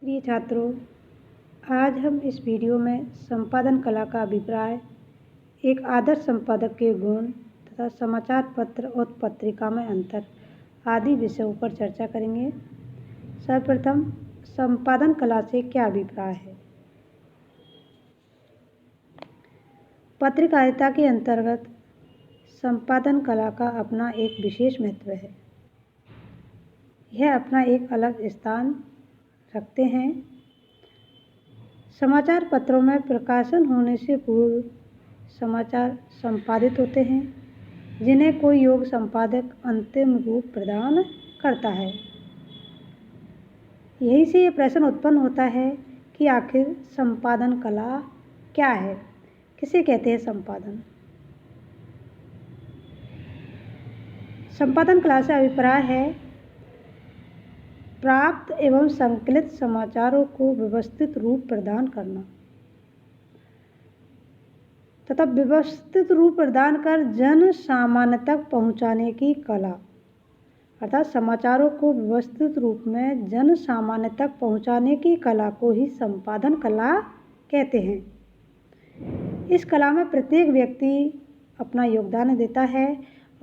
प्रिय छात्रों, आज हम इस वीडियो में संपादन कला का अभिप्राय, एक आदर्श संपादक के गुण तथा समाचार पत्र और पत्रिका में अंतर आदि विषयों पर चर्चा करेंगे। सर्वप्रथम, संपादन कला से क्या अभिप्राय है। पत्रकारिता के अंतर्गत संपादन कला का अपना एक विशेष महत्व है। यह अपना एक अलग स्थान रखते हैं। समाचार पत्रों में प्रकाशन होने से पूर्व समाचार संपादित होते हैं, जिन्हें कोई योग्य संपादक अंतिम रूप प्रदान करता है। यहीं से ये प्रश्न उत्पन्न होता है कि आखिर संपादन कला क्या है, किसे कहते हैं संपादन। संपादन कला से अभिप्राय है प्राप्त एवं संकलित समाचारों को व्यवस्थित रूप प्रदान करना तथा व्यवस्थित रूप प्रदान कर जन सामान्य तक पहुंचाने की कला, अर्थात समाचारों को व्यवस्थित रूप में जन सामान्य तक पहुंचाने की कला को ही संपादन कला कहते हैं। इस कला में प्रत्येक व्यक्ति अपना योगदान देता है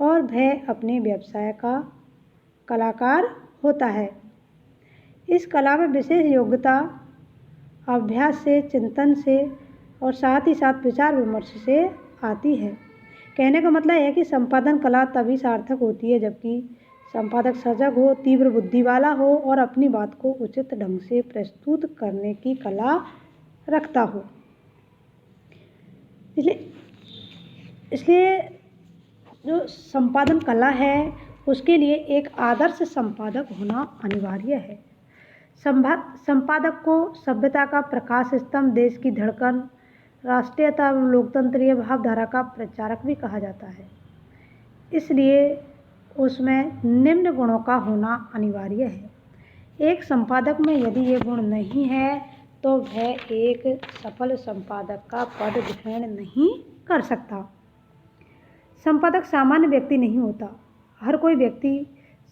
और वह अपने व्यवसाय का कलाकार होता है। इस कला में विशेष योग्यता अभ्यास से, चिंतन से और साथ ही साथ विचार विमर्श से आती है। कहने का मतलब है कि संपादन कला तभी सार्थक होती है जबकि संपादक सजग हो, तीव्र बुद्धि वाला हो और अपनी बात को उचित ढंग से प्रस्तुत करने की कला रखता हो। इसलिए जो संपादन कला है उसके लिए एक आदर्श संपादक होना अनिवार्य है। संपादक को सभ्यता का प्रकाश स्तंभ, देश की धड़कन, राष्ट्रीयता एवं लोकतंत्रीय भावधारा का प्रचारक भी कहा जाता है। इसलिए उसमें निम्न गुणों का होना अनिवार्य है। एक संपादक में यदि ये गुण नहीं है तो वह एक सफल संपादक का पद ग्रहण नहीं कर सकता। संपादक सामान्य व्यक्ति नहीं होता। हर कोई व्यक्ति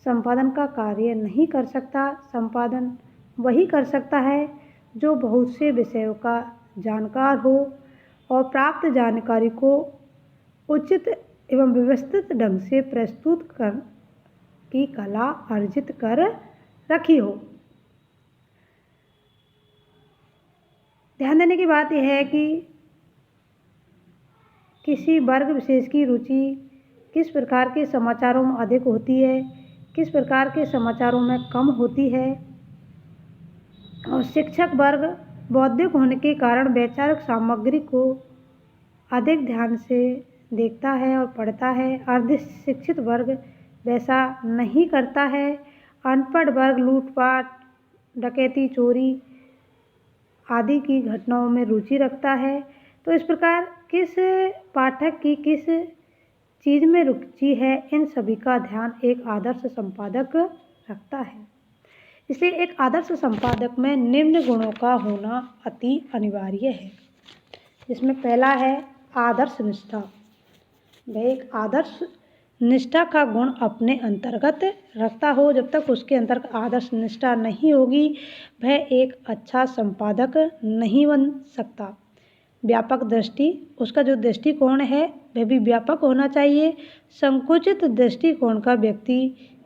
संपादन का कार्य नहीं कर सकता। संपादन वही कर सकता है जो बहुत से विषयों का जानकार हो और प्राप्त जानकारी को उचित एवं व्यवस्थित ढंग से प्रस्तुत कर की कला अर्जित कर रखी हो। ध्यान देने की बात यह है कि किसी वर्ग विशेष की रुचि किस प्रकार के समाचारों में अधिक होती है, किस प्रकार के समाचारों में कम होती है, और शिक्षक वर्ग बौद्धिक होने के कारण वैचारिक सामग्री को अधिक ध्यान से देखता है और पढ़ता है। अर्ध शिक्षित वर्ग वैसा नहीं करता है। अनपढ़ वर्ग लूटपाट, डकैती, चोरी आदि की घटनाओं में रुचि रखता है। तो इस प्रकार किस पाठक की किस चीज़ में रुचि है, इन सभी का ध्यान एक आदर्श संपादक रखता है। इसलिए एक आदर्श संपादक में निम्न गुणों का होना अति अनिवार्य है, जिसमें पहला है आदर्श निष्ठा। वह एक आदर्श निष्ठा का गुण अपने अंतर्गत रखता हो। जब तक उसके अंतर्गत आदर्श निष्ठा नहीं होगी वह एक अच्छा संपादक नहीं बन सकता। व्यापक दृष्टि, उसका जो दृष्टिकोण है वह भी व्यापक होना चाहिए। संकुचित दृष्टिकोण का व्यक्ति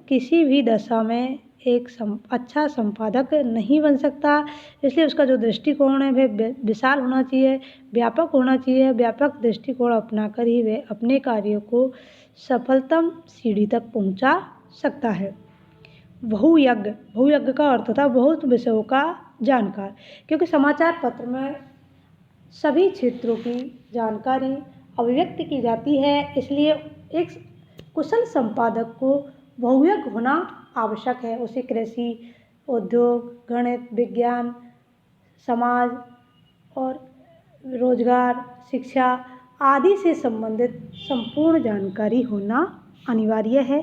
किसी भी दशा में एक अच्छा संपादक नहीं बन सकता। इसलिए उसका जो दृष्टिकोण है वह विशाल होना चाहिए, व्यापक होना चाहिए। व्यापक दृष्टिकोण अपनाकर ही वह अपने कार्यों को सफलतम सीढ़ी तक पहुंचा सकता है। बहुयज्ञ का अर्थ होता है बहुत विषयों का जानकार, क्योंकि समाचार पत्र में सभी क्षेत्रों की जानकारी अभिव्यक्त की जाती है। इसलिए एक कुशल संपादक को बहुयज्ञ होना आवश्यक है। उसे कृषि, उद्योग, गणित, विज्ञान, समाज और रोजगार, शिक्षा आदि से संबंधित संपूर्ण जानकारी होना अनिवार्य है।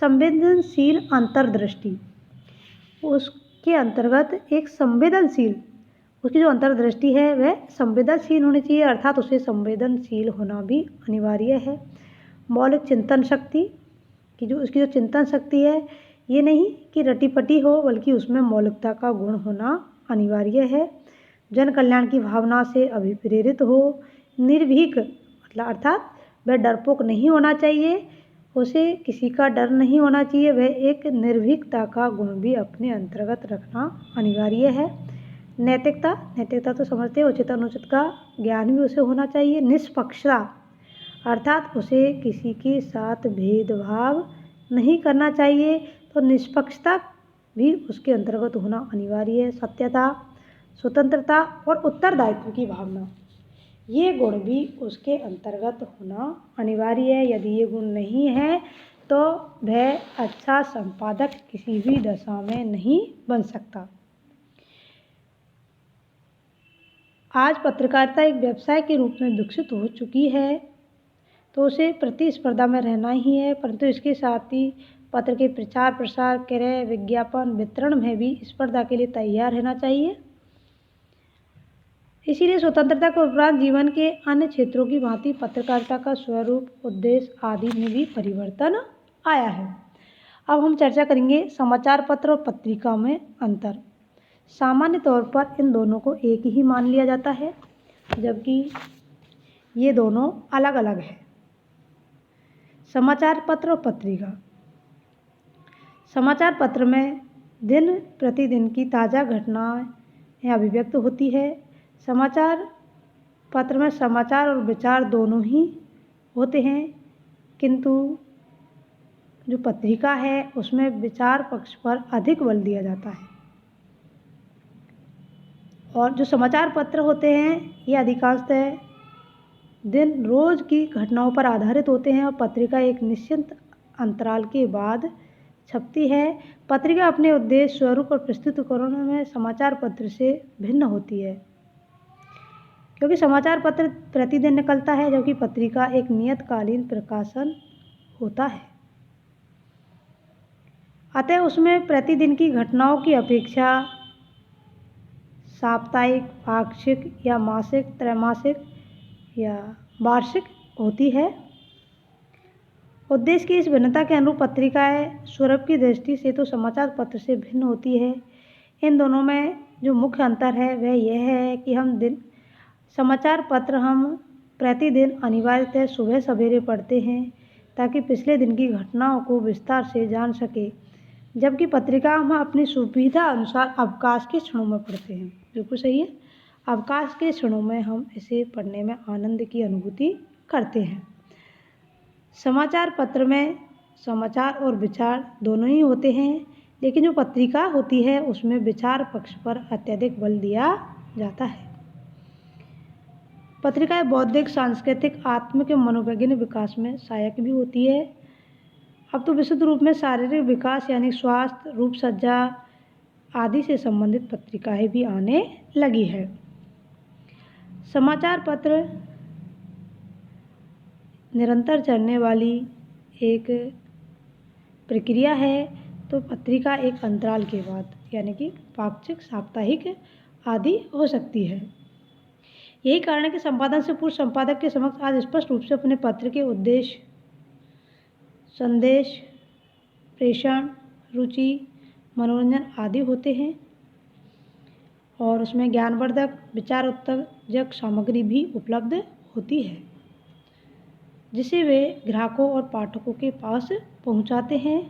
संवेदनशील अंतर्दृष्टि, उसके अंतर्गत एक संवेदनशील, उसकी जो अंतर्दृष्टि है वह संवेदनशील होनी चाहिए, अर्थात उसे संवेदनशील होना भी अनिवार्य है। मौलिक चिंतन शक्ति कि जो उसकी जो चिंतन शक्ति है ये नहीं कि रटी पटी हो, बल्कि उसमें मौलिकता का गुण होना अनिवार्य है। जन कल्याण की भावना से अभिप्रेरित हो। निर्भीक मतलब अर्थात वह डरपोक नहीं होना चाहिए, उसे किसी का डर नहीं होना चाहिए। वह एक निर्भीकता का गुण भी अपने अंतर्गत रखना अनिवार्य है। नैतिकता, नैतिकता तो समझते हैं, उचित अनुचित का ज्ञान भी उसे होना चाहिए। निष्पक्षता अर्थात उसे किसी के साथ भेदभाव नहीं करना चाहिए, तो निष्पक्षता भी उसके अंतर्गत होना अनिवार्य है। सत्यता, स्वतंत्रता और उत्तरदायित्व की भावना, ये गुण भी उसके अंतर्गत होना अनिवार्य है। यदि ये गुण नहीं है तो वह अच्छा संपादक किसी भी दशा में नहीं बन सकता। आज पत्रकारिता एक व्यवसाय के रूप में विकसित हो चुकी है, तो उसे प्रतिस्पर्धा में रहना ही है, परंतु इसके साथ ही पत्र के प्रचार प्रसार, क्रय, विज्ञापन, वितरण में भी स्पर्धा के लिए तैयार रहना चाहिए। इसीलिए स्वतंत्रता के उपरांत जीवन के अन्य क्षेत्रों की भांति पत्रकारिता का स्वरूप, उद्देश्य आदि में भी परिवर्तन आया है। अब हम चर्चा करेंगे समाचार पत्र और पत्रिका में अंतर। सामान्य तौर पर इन दोनों को एक ही मान लिया जाता है, जबकि ये दोनों अलग अलग हैं। समाचार पत्र और पत्रिका। समाचार पत्र में दिन प्रतिदिन की ताज़ा घटनाएं अभिव्यक्त होती है। समाचार पत्र में समाचार और विचार दोनों ही होते हैं, किंतु जो पत्रिका है उसमें विचार पक्ष पर अधिक बल दिया जाता है। और जो समाचार पत्र होते हैं ये अधिकांशतः दिन रोज की घटनाओं पर आधारित होते हैं और पत्रिका एक निश्चित अंतराल के बाद छपती है। पत्रिका अपने उद्देश्य, स्वरूप और प्रस्तुतिकरण में समाचार पत्र से भिन्न होती है, क्योंकि समाचार पत्र प्रतिदिन निकलता है, जबकि पत्रिका एक नियतकालीन प्रकाशन होता है। अतः उसमें प्रतिदिन की घटनाओं की अपेक्षा साप्ताहिक, पाक्षिक या मासिक, त्रैमासिक या वार्षिक होती है। उद्देश्य की इस भिन्नता के अनुरूप पत्रिकाएं स्वरूप की दृष्टि से तो समाचार पत्र से भिन्न होती है। इन दोनों में जो मुख्य अंतर है वह यह है कि समाचार पत्र हम प्रतिदिन अनिवार्यतः सुबह सवेरे पढ़ते हैं ताकि पिछले दिन की घटनाओं को विस्तार से जान सके, जबकि पत्रिका हम अपनी सुविधा अनुसार अवकाश के क्षणों में पढ़ते हैं। बिल्कुल सही है, अवकाश के क्षणों में हम इसे पढ़ने में आनंद की अनुभूति करते हैं। समाचार पत्र में समाचार और विचार दोनों ही होते हैं, लेकिन जो पत्रिका होती है उसमें विचार पक्ष पर अत्यधिक बल दिया जाता है। पत्रिकाएं बौद्धिक, सांस्कृतिक, आत्मिक एवं मनोवैज्ञानिक विकास में सहायक भी होती है। अब तो विशुद्ध रूप में शारीरिक विकास यानी स्वास्थ्य, रूपसज्जा आदि से संबंधित पत्रिकाएं भी आने लगी है। समाचार पत्र निरंतर चलने वाली एक प्रक्रिया है, तो पत्रिका एक अंतराल के बाद यानी कि पाक्षिक, साप्ताहिक आदि हो सकती है। यही कारण है कि संपादन से पूर्व संपादक के समक्ष आज स्पष्ट रूप से अपने पत्र के उद्देश्य, संदेश, प्रेषण, रुचि, मनोरंजन आदि होते हैं और उसमें ज्ञानवर्धक, विचार उत्तेजक सामग्री भी उपलब्ध होती है, जिसे वे ग्राहकों और पाठकों के पास पहुंचाते हैं।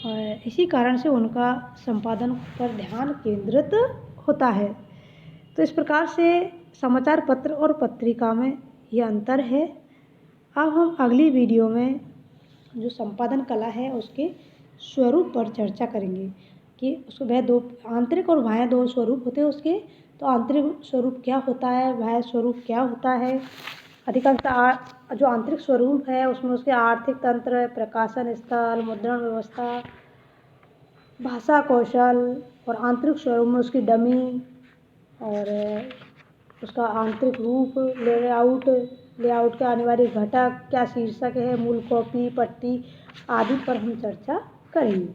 और इसी कारण से उनका संपादन पर ध्यान केंद्रित होता है। तो इस प्रकार से समाचार पत्र और पत्रिका में यह अंतर है। अब हम अगली वीडियो में जो संपादन कला है उसके स्वरूप पर चर्चा करेंगे कि उसको वह दो आंतरिक और बाह्य दो स्वरूप होते हैं उसके। तो आंतरिक स्वरूप क्या होता है, बाह्य स्वरूप क्या होता है। अधिकांशतः जो आंतरिक स्वरूप है उसमें उसके आर्थिक तंत्र, प्रकाशन स्थल, मुद्रण व्यवस्था, भाषा कौशल, और आंतरिक स्वरूप में उसकी डमी और उसका आंतरिक रूप, लेआउट के अनिवार्य घटक, क्या शीर्षक है, मूल कॉपी, पट्टी आदि पर हम चर्चा करेंगे।